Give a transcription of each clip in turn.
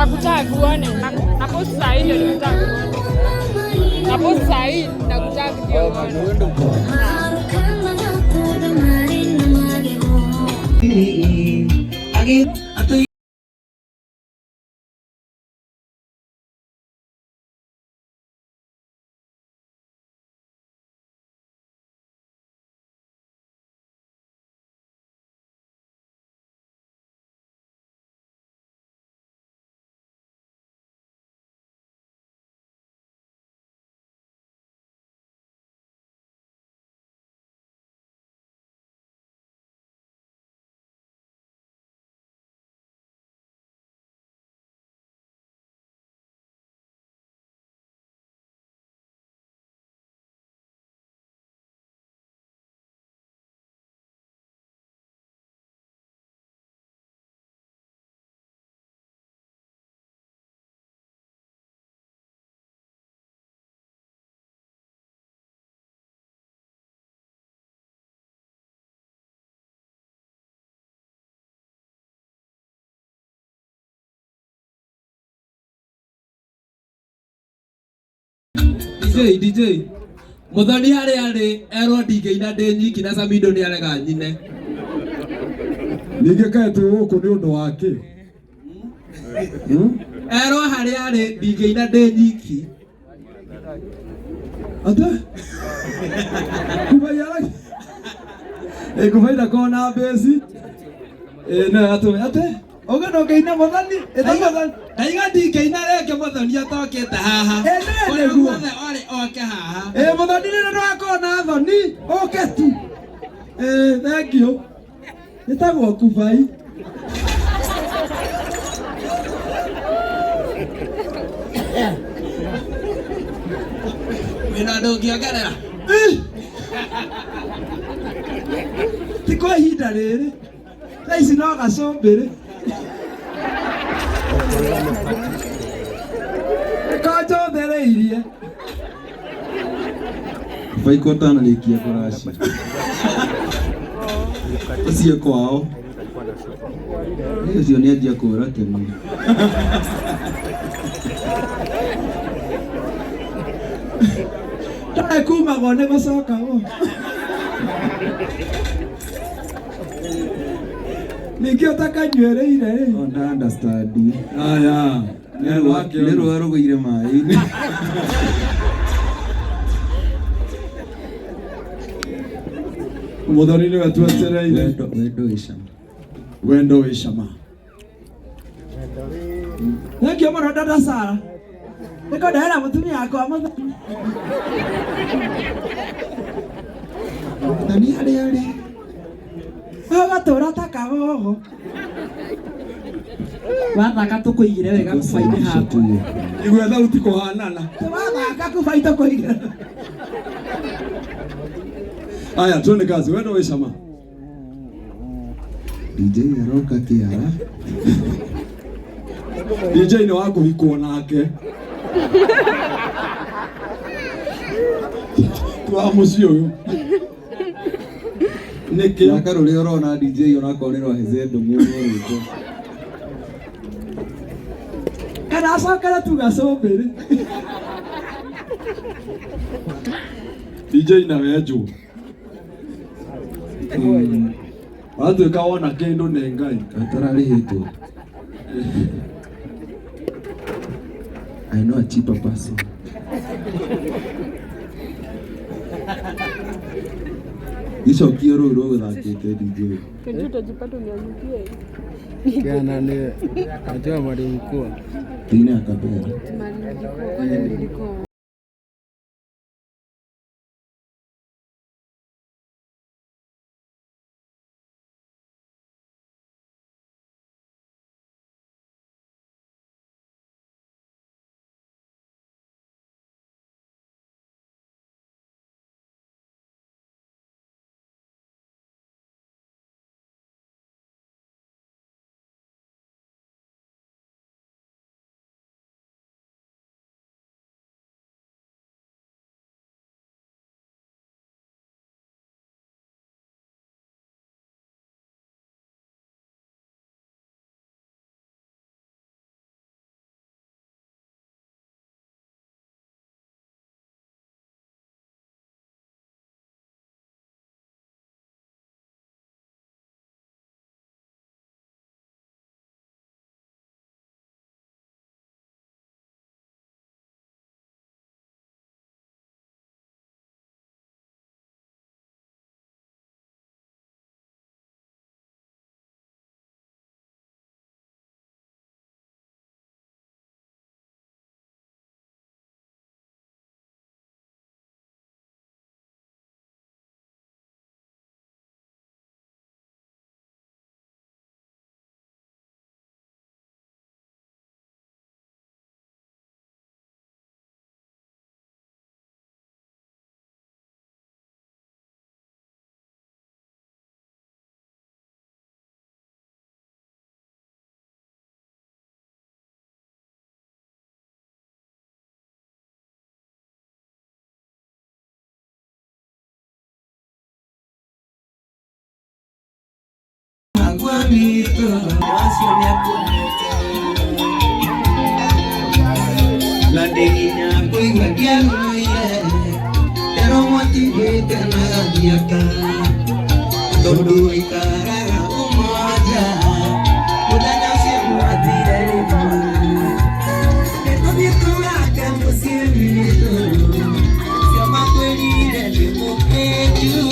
nakutaka uone. Napost saa hii ndio nakutaka uone. Napost saa hii nakutaka ndio uone. DJ Muthoni hari ero ndingeina ndi nyiki na Samido ni arega nyine ningekaete guku ni undu wake ero hari ndingeina ndi nyiki ata kubayala kubaida kona besi na ate oga no ngeina Muthoni Daiga ndingeina reke Muthoni atokete haha ene guo ore oke haha Muthoni ni ndo akona thoni oke tu thank you nitagwo kubai wina ndungiongerera tiko ihinda riri thaa ici no gacumbĩrĩ kanjothereirie Vaiko tanarĩkia kũracia ũcio kwao ũcio nĩanjia kũra kĩmwe ndarĩ kumagwo nĩ gũcokagwo ningĩ ũtakanyuĩrĩire nda understand aya nĩ rũa rũgũire maĩ-inĩ Muthoni nĩwe twetereire wendo wĩ cama thengio mũno dada Sara nĩko ndehera mũtumia wakwa Muthoni Muthoni arĩ ũgatũra ta kagogo wathaka tũkũigire wega kubai-inĩ haku igwe thauti kũhanana wathaka kubai tũkũigire aya tuone kazi wendo wĩ cama DJ aroka kĩara DJ nĩ wa kũhikwo nake twa mũciĩ ũyũ nĩkĩ aka rũrĩa ũrona DJ onakorwo nĩ rwaheze ndũng'ũ rwĩtwo kana acokere tu gacumbĩrĩ DJ nawe njũ watuĩka wona kĩndũ nĩ Ngai atararĩhĩtwo I know a cheaper person Gicokio rũu rũgũthakĩte DJ Kesho utajipata umeangukia. Kiana ni najua mwalimu mkuu. Tina akapera. Mwalimu mkuu. Akwamito Asyonya La deña Kuiga Gianoye Pero motive Tena Giaka Todo Ikara Umaja Udanya Simu Adirelimu Eto Bitura Kempo Siemito Siama Kweli Relimu Eju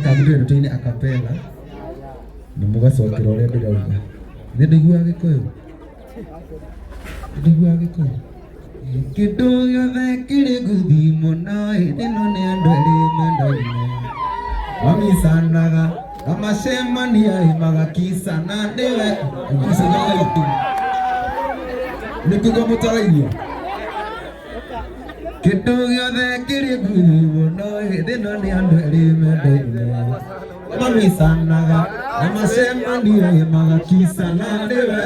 Kabiri rutini akapela Namugacokera uria ndirauga Ndigua Gikuyu Kindu giothe kiri nguthi muno ino ni andu eri mendaine Mamisanaga amacemania magakisana ndiwe nikuga mutarairio Kindu giothe kiri nguthi muno ino ni andu eri mendaine Mamisanaga amacemania magakisana ndiwe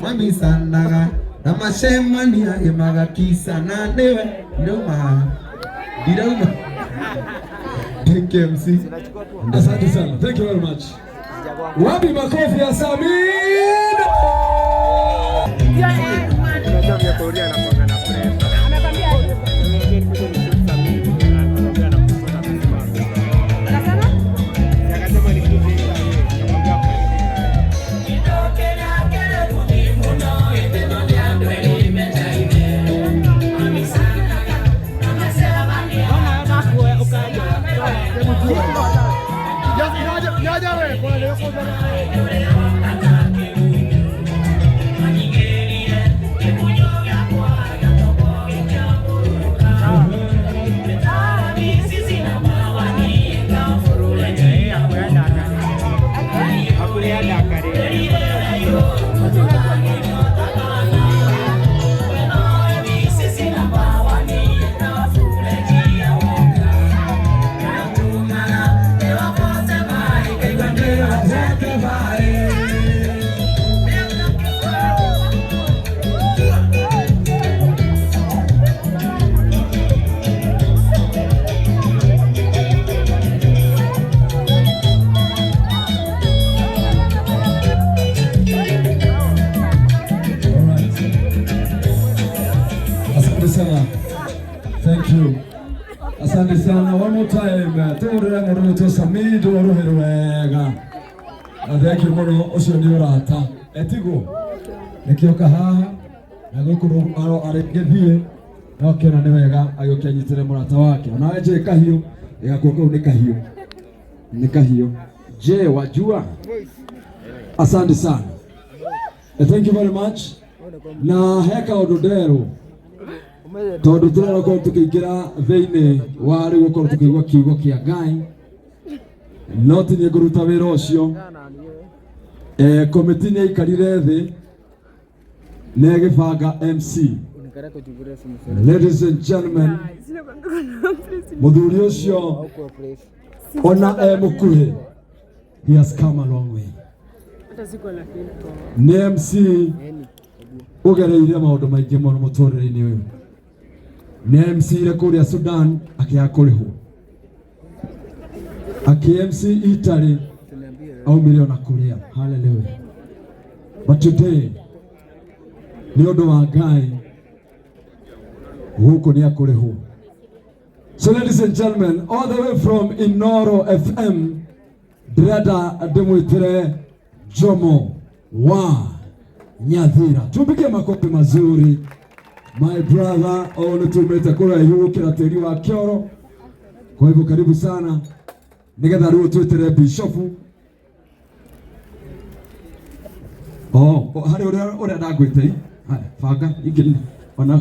Mamisanaga na masemania magakisana ndiwe ndoma dirauma. Thank you MC. Asante sana. Thank you very much. Wapi makofi ya Samin? Thank you. Asante sana. One more time. Tũrũra mũndũ to Samin rũhero wega. Thank you mũno ũcio nĩ ũrata. Etigo. Nĩkĩoka haha na gũkũ arĩ gĩthiĩ no kĩona nĩ wega agĩũke anyitĩre mũrata wake. Ona wewe je kahiũ ĩgakuo kau nĩ kahiũ. Nĩ kahiũ. Je wajua? Asante sana. Thank you very much. Na heka ũndũ nderwo tondu turera ko tukiingira theine wari gukorwo tukigwa kiugo kia Ngai no tinye nguruta wira ucio komiti ni ikarire thi negibanga MC. Ladies and gentlemen, muthuri ucio ona mukuhi, he has come a long way. Ni MC ugereire maundu maingi muno muturire-ini uyu. Ni MC ile kuria Sudan akiakurihwo, MC Italy au milioni kuria. Hallelujah. But today nĩ ũndũ wa Ngai gũkũ nĩ akũrĩhwo. So ladies and gentlemen, all the way from Inoro FM, ndĩrenda ndĩmwĩtĩre Jomo wa Nyathira. Tupige makofi mazuri. My brother, nĩ tumĩte kũraihu gũkĩra tĩri wa Kĩoro. Kwa hivyo karibu sana. Nĩgetha rĩu twĩtĩre bishofu. Harĩ ũrĩa ndagwĩte. Haya, banga ingĩ ona